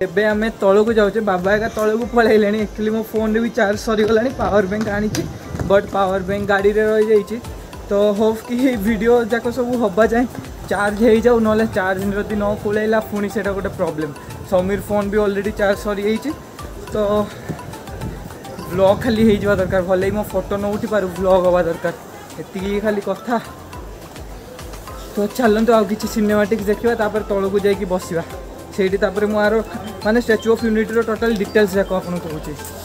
एबे आमे तळକୁ जाउछे बाबा एका तळକୁ पळैलेनी एक्चुअली मो फोन रे भी चार्ज सरी गलानी पावर बैंक आनी छी बट पावर बैंक गाड़ी रे रही जाइछि तो होप कि वीडियो जाक सब हवा जाए चार्ज हो जाऊ ना चार्ज जदि न खुलैला पुणी से गोटे प्रॉब्लम समीर फोन भी ऑलरेडी चार्ज सरी जाइछि तो व्लॉग खाली हो दरकार भले मो फोटो न उठी पारू व्लॉग हवा दरकार एति खाली कथा तो चलतु आउ कि सिनेमाटिक्स देखा तापर तौक जाकि बसवा से मार माने statue of unity total details जाक आपको कहूँ।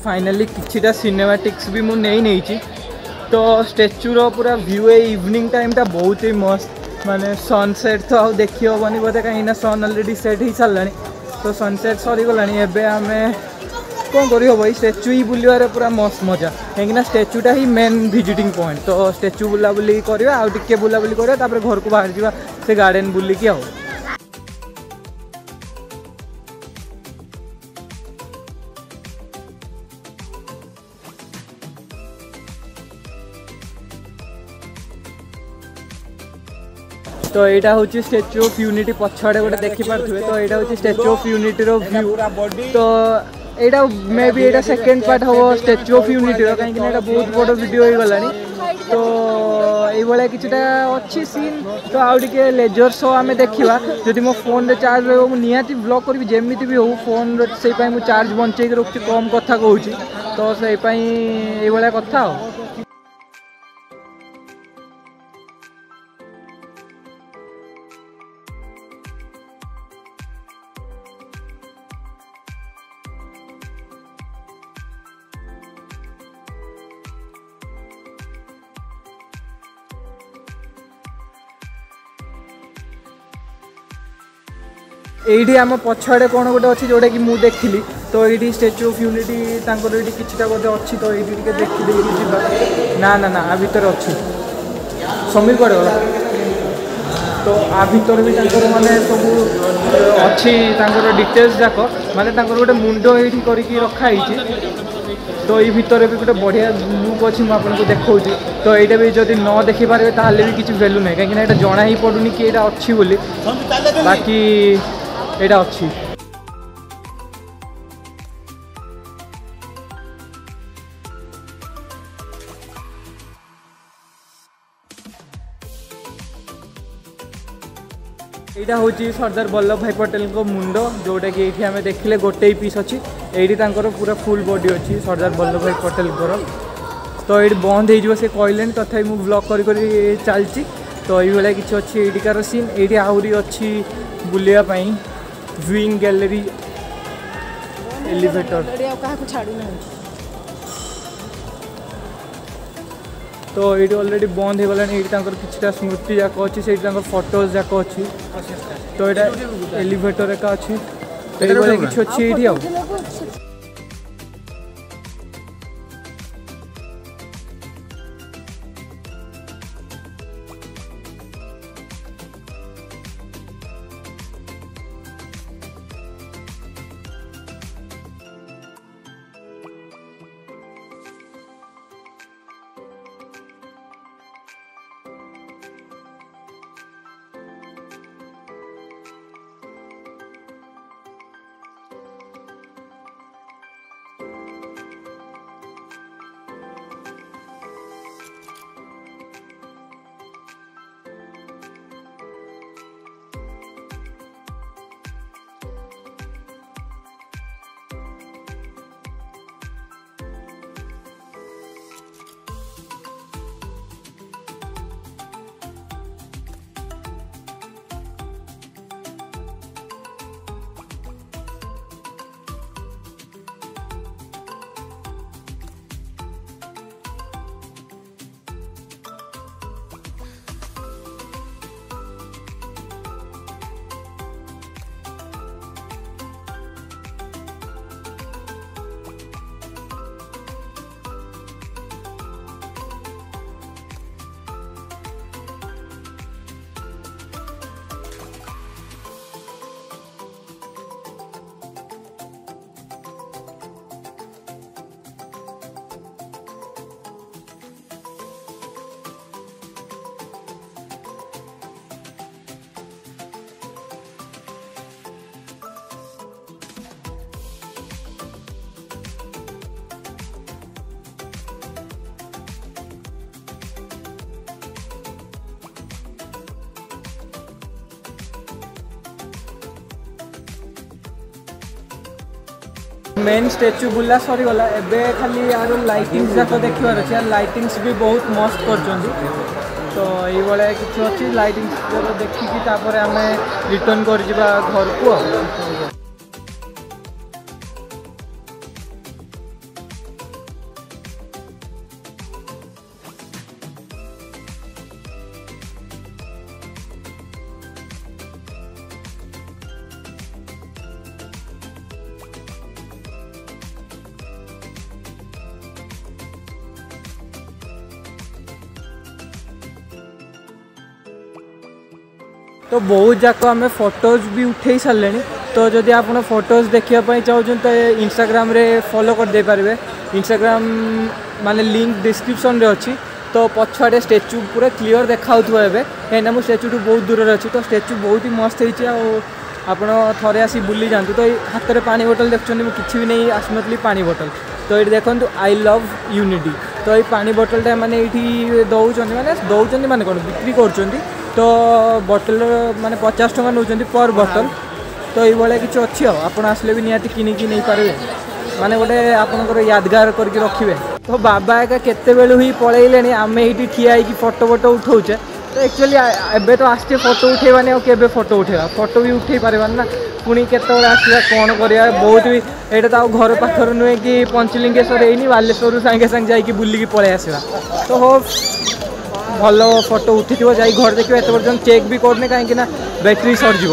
फाइनली किछिटा सिनेमैटिक्स भी मुझे नहीं तो स्टैच्यू रो पूरा व्यू इवनिंग टाइम टा बहुत ही मस्त माने सनसेट तो आउ देखी हेनी बोधे कहीं सन ऑलरेडी सेट हो सारा तो सनसेट सरीगला एवं आम कौन कर भाई स्टैच्यू ही बुलवार पूरा मस्त मजा कहीं स्टैच्यूटा ही मेन विजिटिंग पॉइंट तो स्टैच्यू बुलाबुली करवा आउ टिके बुलाबुली करवा घर को बाहर जावा से गार्डन बुलिकी आउ तो यहाँ हूँ स्टैच्यू ऑफ यूनिटी पछाड़े गोटे देखिपे तो यहाँ हूँ स्टैच्यू ऑफ यूनिटी व्यू तो यहाँ मे बी यहाँ सेकेंड पार्ट हम स्टैच्यू ऑफ यूनिटी कहीं बहुत बड़ वीडियो हो गला तो ये कि अच्छी सीन तो आउ टे लेजर शो आम देखा जदि मो फोन रे चार्ज रही मुझे निहाती ब्लॉग करी जमी भी हो फोन से चार्ज बंचे रखुच्छी कम कथा कहूँ तो से ये कथा एठी आम पछाड़े कौन गोटे अच्छी जोटा कि मुझे देखी तो ये स्टैच्यू ऑफ यूनिटी ये किछिटा बोधे अच्छी तो ये देखी ना ना ना आ भीतर अच्छी समीर कड़े गला तो आ भीतर भी माने सब अच्छी डिटेल्स जाक माने गोटे मुंड ये करके रखाई तो ये भितर भी गोटे बढ़िया लुक अच्छी मुझे देखा तो यहाँ भी जब न देखिपारे ताल भी किसी भैल्यू ना कहीं जना ही पड़ूनी कि यहाँ अच्छी बोली बाकी यहाँ अच्छी यहाँ हूँ सरदार वल्लभ भाई पटेल को मुंड जोटा कि ये आम देखिले गोटे ही पीस अच्छी ये पूरा फुल बॉडी अच्छी सरदार वल्लभ भाई पटेल तो ये बंद हो से कहले तथा मुझे ब्लॉग कर चलती तो ये किसी अच्छी एटिकार सीन ये आहरी अच्छी बुलायापाई व्यूइंग गैलरी एलिवेटर तो ये ऑलरेडी बंद हो गला ये किसी स्मृति जाक अच्छी से फोटोज जाक अच्छी तो यहाँ एलिवेटर एक अच्छी तो ये किसी अच्छी ये मेन स्टेच्यू बुला सरीगला एबे खाली यार लाइटिंग्स जाक देखिबार अछि यार लाइटिंग्स भी बहुत मस्त करछन्ती तो ये भाया किसी अच्छी लाइटिंग्स देखिकी तापर आम रिटर्न कर घर को तो बहुत जाक आम फोटोज भी उठे सारे तो जदि आप फोटोज देखापी चाहूँ तो इंस्टाग्राम रे फॉलो कर दे पारे इंस्टाग्राम माने लिंक डिस्क्रिप्शन रे अच्छी तो पछाड़े स्टेच्यू पूरा क्लीयर देखा कहीं मुझे स्टेच्यू टू बहुत दूर अच्छी तो स्टेच्यू बहुत ही मस्त होती आपड़ थे आसी बुली जातु तो हाथ में पानी बोतल देखुं किसी भी नहीं आसनली पानी बोतल तो ये देखो आई लव यूनिटी तो ये पानी बोतलटा मैंने ये दौरान माने कौन बिक्री कर तो बोतल माने 50 टका नौ पर बोतल तो ये किसी अच्छी आप आसले भी निहाती किनिकी नहीं पारे माने गोटे आपंकर यादगार करके रखिए तो बाबा एका केते बेलू ही पलैले आम ये ठिया फोटो फोटो उठाऊे तो एक्चुअली एबे तो आसचे फोटो उठेबानी और केबे फोटो उठेबा फोटो भी उठे पारबानी ना पुणी केतबेले आसला कौन करिया बहुत भी एटा तो घर पाखर नुहे कि पंचलिंगेश्वर है बालेश्वर सागे सागे जाइए बुलिकी पलि आसवा तो हो भल फोटो उठी जाई घर देखिए एत पर्यटन चेक भी करने कहीं बैटेरी सरीज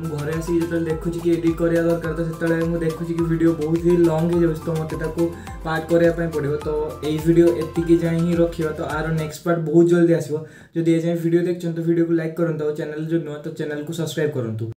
घरे आसिक जो देखुची कि एडिट करा दरकार तो से देखुची कि वीडियो बहुत ही लंग हो तो मतलब पार्ट करने पड़ो तो यही वीडियो एतिकी जाए ही रखा तो आर नेक्स्ट पार्ट बहुत जल्दी आसो जब ये वीडियो देखते तो वीडियो को लाइक करूँ और चैनल जो नुआ तो चैनल को सब्सक्राइब करूँ।